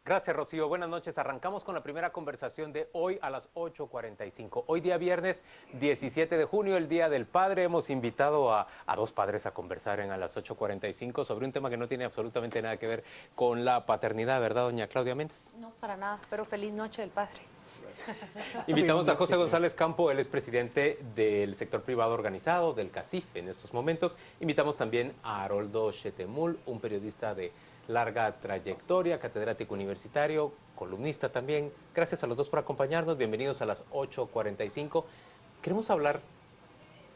Gracias, Rocío. Buenas noches. Arrancamos con la primera conversación de hoy a las 8:45. Hoy día viernes 17 de junio, el Día del Padre. Hemos invitado a dos padres a conversar a las 8:45 sobre un tema que no tiene absolutamente nada que ver con la paternidad, ¿verdad, doña Claudia Méndez? No, para nada, pero feliz noche del padre. Invitamos a José González Campo, él es presidente del sector privado organizado, del CACIF en estos momentos. Invitamos también a Haroldo Chetemul, un periodista de larga trayectoria, catedrático universitario, columnista también. Gracias a los dos por acompañarnos, bienvenidos a las 8:45. Queremos hablar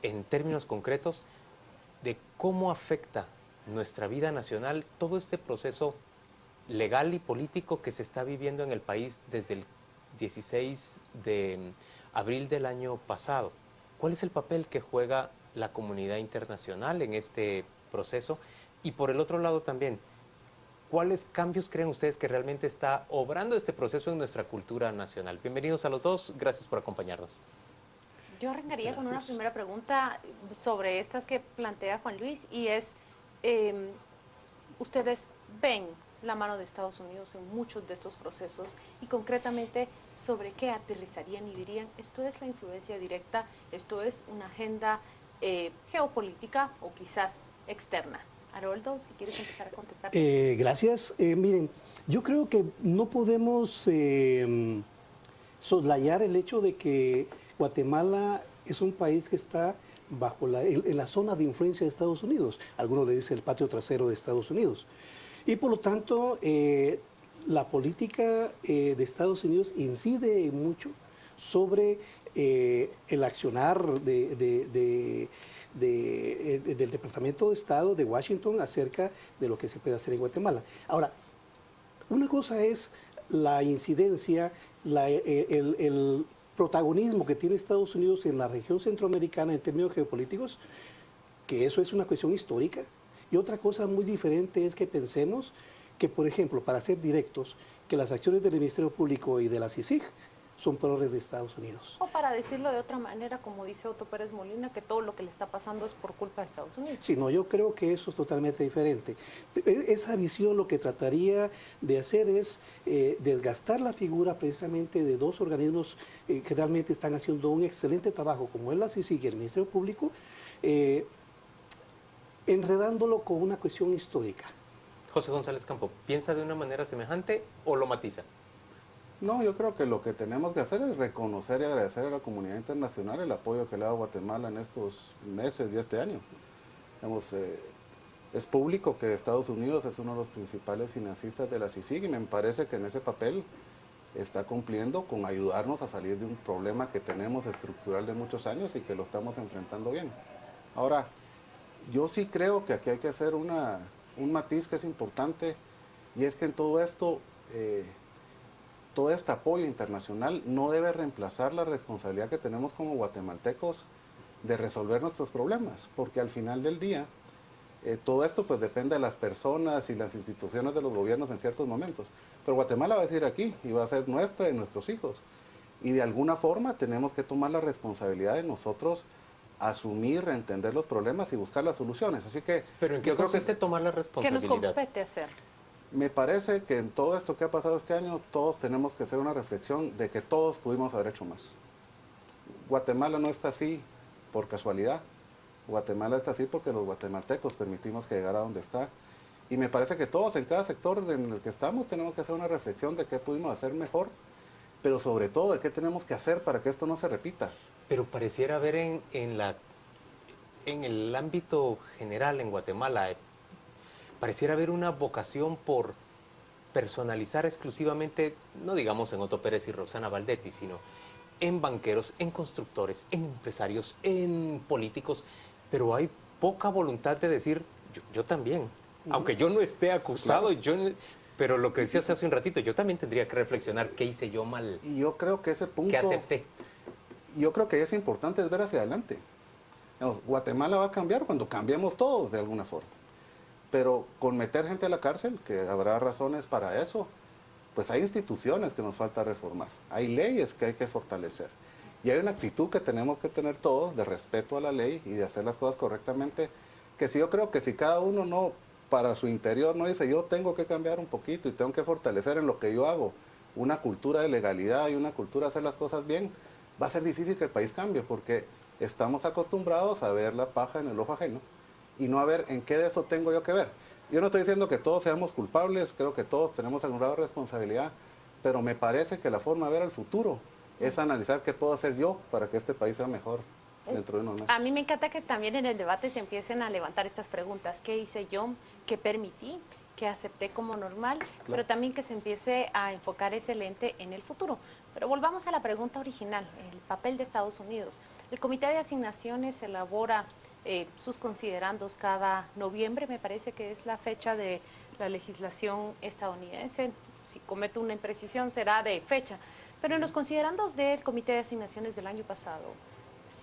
en términos concretos de cómo afecta nuestra vida nacional todo este proceso legal y político que se está viviendo en el país desde el 16 de abril del año pasado. ¿Cuál es el papel que juega la comunidad internacional en este proceso? Y por el otro lado también, ¿cuáles cambios creen ustedes que realmente está obrando este proceso en nuestra cultura nacional? Bienvenidos a los dos, gracias por acompañarnos. Yo arrancaría con una primera pregunta sobre estas que plantea Juan Luis y es, ¿ustedes ven la mano de Estados Unidos en muchos de estos procesos y concretamente sobre qué aterrizarían y dirían, esto es la influencia directa, esto es una agenda geopolítica o quizás externa? Haroldo, si quieres empezar a contestar. Gracias. Miren, yo creo que no podemos soslayar el hecho de que Guatemala es un país que está bajo en la zona de influencia de Estados Unidos. Algunos le dicen el patio trasero de Estados Unidos. Y por lo tanto, la política de Estados Unidos incide mucho sobre el accionar del Departamento de Estado de Washington acerca de lo que se puede hacer en Guatemala. Ahora, una cosa es la incidencia, el protagonismo que tiene Estados Unidos en la región centroamericana en términos geopolíticos, que eso es una cuestión histórica. Y otra cosa muy diferente es que pensemos que, por ejemplo, para ser directos, que las acciones del Ministerio Público y de la CICIG son peores de Estados Unidos. O para decirlo de otra manera, como dice Otto Pérez Molina, que todo lo que le está pasando es por culpa de Estados Unidos. Sí, no, yo creo que eso es totalmente diferente. Esa visión lo que trataría de hacer es desgastar la figura precisamente de dos organismos que realmente están haciendo un excelente trabajo, como es la CICIG y el Ministerio Público, enredándolo con una cuestión histórica. José González Campo, ¿piensa de una manera semejante o lo matiza? No, yo creo que lo que tenemos que hacer es reconocer y agradecer a la comunidad internacional el apoyo que le ha dado Guatemala en estos meses y este año. Es público que Estados Unidos es uno de los principales financistas de la CICIG y me parece que en ese papel está cumpliendo con ayudarnos a salir de un problema que tenemos estructural de muchos años y que lo estamos enfrentando bien. Ahora, yo sí creo que aquí hay que hacer un matiz que es importante y es que en todo esto... todo este apoyo internacional no debe reemplazar la responsabilidad que tenemos como guatemaltecos de resolver nuestros problemas, porque al final del día todo esto pues depende de las personas y las instituciones de los gobiernos en ciertos momentos, pero Guatemala va a decir aquí y va a ser nuestra y nuestros hijos, y de alguna forma tenemos que tomar la responsabilidad de nosotros asumir, entender los problemas y buscar las soluciones, así que... ¿Pero en qué consiste tomar la ¿Qué responsabilidad? nos compete hacer? Me parece que en todo esto que ha pasado este año, todos tenemos que hacer una reflexión de que todos pudimos haber hecho más. Guatemala no está así por casualidad. Guatemala está así porque los guatemaltecos permitimos que llegara a donde está. Y me parece que todos en cada sector en el que estamos tenemos que hacer una reflexión de qué pudimos hacer mejor, pero sobre todo de qué tenemos que hacer para que esto no se repita. Pero pareciera haber en el ámbito general en Guatemala, pareciera haber una vocación por personalizar exclusivamente, no digamos en Otto Pérez y Roxana Valdetti, sino en banqueros, en constructores, en empresarios, en políticos, pero hay poca voluntad de decir, yo también, aunque yo no esté acusado, Claro. pero lo que decías hace un ratito, yo también tendría que reflexionar qué hice yo mal, Y yo creo que ese punto, qué acepté. yo creo que es importante es ver hacia adelante. Digamos, Guatemala va a cambiar cuando cambiemos todos de alguna forma. Pero con meter gente a la cárcel, que habrá razones para eso, pues hay instituciones que nos falta reformar, hay leyes que hay que fortalecer. Y hay una actitud que tenemos que tener todos de respeto a la ley y de hacer las cosas correctamente, que si yo creo que si cada uno no para su interior no dice, yo tengo que cambiar un poquito y tengo que fortalecer en lo que yo hago una cultura de legalidad y una cultura de hacer las cosas bien, va a ser difícil que el país cambie, porque estamos acostumbrados a ver la paja en el ojo ajeno y no a ver en qué de eso tengo yo que ver. Yo no estoy diciendo que todos seamos culpables, creo que todos tenemos algún grado de responsabilidad, pero me parece que la forma de ver al futuro es analizar qué puedo hacer yo para que este país sea mejor dentro de unos meses. A mí me encanta que también en el debate se empiecen a levantar estas preguntas. ¿Qué hice yo? ¿Qué permití? ¿Qué acepté como normal? Claro. Pero también que se empiece a enfocar ese lente en el futuro. Pero volvamos a la pregunta original, el papel de Estados Unidos. El Comité de Asignaciones elabora sus considerandos cada noviembre, me parece que es la fecha de la legislación estadounidense. Si cometo una imprecisión será de fecha. Pero en los considerandos del Comité de Asignaciones del año pasado,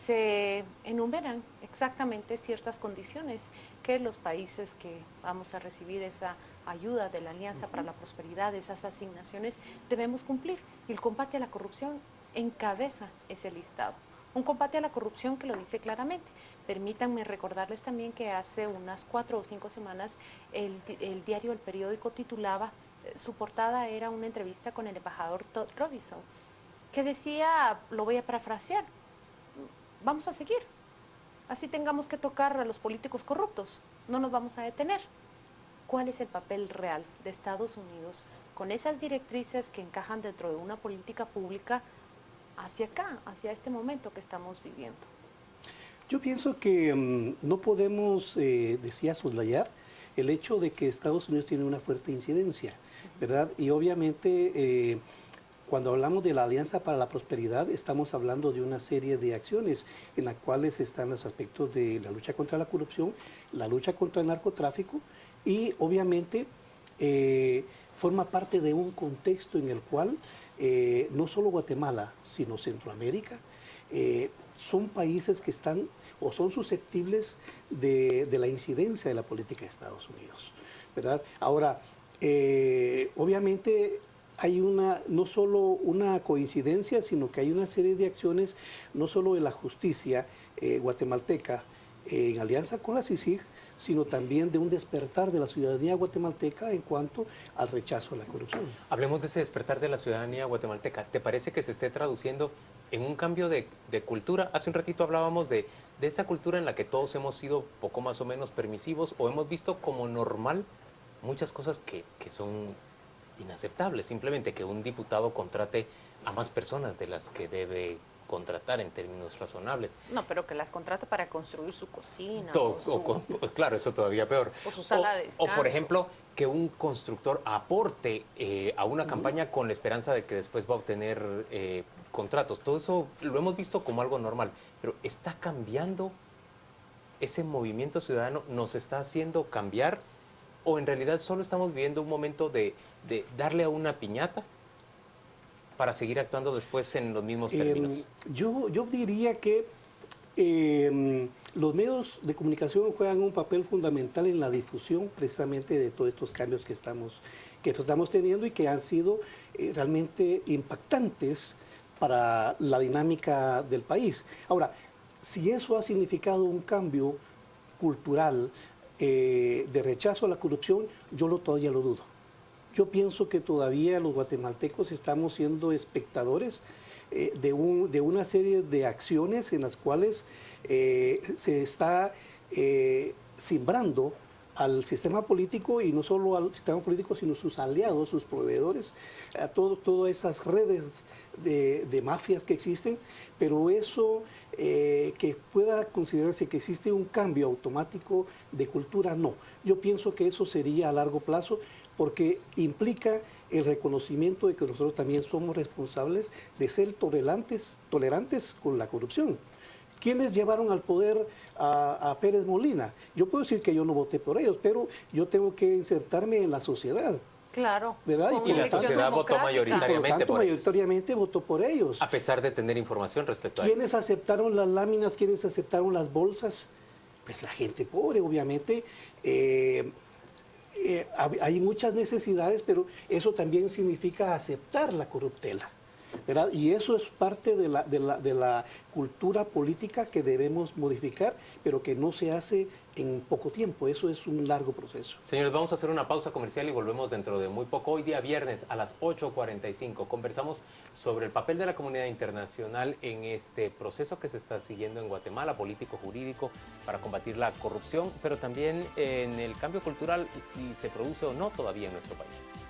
se enumeran exactamente ciertas condiciones que los países que vamos a recibir esa ayuda de la Alianza para la Prosperidad, esas asignaciones, debemos cumplir. Y el combate a la corrupción encabeza ese listado. Un combate a la corrupción que lo dice claramente. Permítanme recordarles también que hace unas 4 o 5 semanas el diario El Periódico titulaba, su portada era una entrevista con el embajador Todd Robinson, que decía, lo voy a parafrasear, vamos a seguir, así tengamos que tocar a los políticos corruptos, no nos vamos a detener. ¿Cuál es el papel real de Estados Unidos con esas directrices que encajan dentro de una política pública hacia acá, hacia este momento que estamos viviendo? Yo pienso que no podemos, decía, soslayar el hecho de que Estados Unidos tiene una fuerte incidencia, ¿verdad? Y obviamente cuando hablamos de la Alianza para la Prosperidad, estamos hablando de una serie de acciones en las cuales están los aspectos de la lucha contra la corrupción, la lucha contra el narcotráfico y obviamente forma parte de un contexto en el cual no solo Guatemala, sino Centroamérica, son países que están o son susceptibles de la incidencia de la política de Estados Unidos, ¿verdad? Ahora, obviamente hay no solo una coincidencia, sino que hay una serie de acciones, no solo de la justicia guatemalteca en alianza con la CICIG, sino también de un despertar de la ciudadanía guatemalteca en cuanto al rechazo a la corrupción. Hablemos de ese despertar de la ciudadanía guatemalteca. ¿Te parece que se esté traduciendo en un cambio de cultura? Hace un ratito hablábamos de esa cultura en la que todos hemos sido poco más o menos permisivos o hemos visto como normal muchas cosas que son inaceptables. Simplemente que un diputado contrate a más personas de las que debe contratar en términos razonables. No, pero que las contrata para construir su cocina. Claro, eso todavía peor. O su sala de descanso. O, por ejemplo, que un constructor aporte a una campaña con la esperanza de que después va a obtener contratos. Todo eso lo hemos visto como algo normal. Pero ¿está cambiando ese movimiento ciudadano? ¿Nos está haciendo cambiar? ¿O en realidad solo estamos viviendo un momento de darle a una piñata para seguir actuando después en los mismos términos? Yo diría que los medios de comunicación juegan un papel fundamental en la difusión precisamente de todos estos cambios que estamos teniendo y que han sido realmente impactantes para la dinámica del país. Ahora, si eso ha significado un cambio cultural de rechazo a la corrupción, yo todavía lo dudo. Yo pienso que todavía los guatemaltecos estamos siendo espectadores de una serie de acciones en las cuales se está simbrando al sistema político y no solo al sistema político, sino sus aliados, sus proveedores, a todas esas redes de mafias que existen, pero eso que pueda considerarse que existe un cambio automático de cultura, no. Yo pienso que eso sería a largo plazo, porque implica el reconocimiento de que nosotros también somos responsables de ser tolerantes con la corrupción. ¿Quiénes llevaron al poder a Pérez Molina? Yo puedo decir que yo no voté por ellos, pero yo tengo que insertarme en la sociedad. Claro. ¿Verdad? Y la sociedad votó mayoritariamente por ellos. Mayoritariamente votó por ellos. A pesar de tener información respecto a ¿Quiénes aceptaron las láminas? ¿Quiénes aceptaron las bolsas? Pues la gente pobre, obviamente. Hay muchas necesidades, pero eso también significa aceptar la corruptela. ¿verdad? Y eso es parte de la cultura política que debemos modificar, pero que no se hace en poco tiempo. Eso es un largo proceso. Señores, vamos a hacer una pausa comercial y volvemos dentro de muy poco. Hoy día viernes a las 8:45 conversamos sobre el papel de la comunidad internacional en este proceso que se está siguiendo en Guatemala, político-jurídico, para combatir la corrupción, pero también en el cambio cultural, si se produce o no todavía en nuestro país.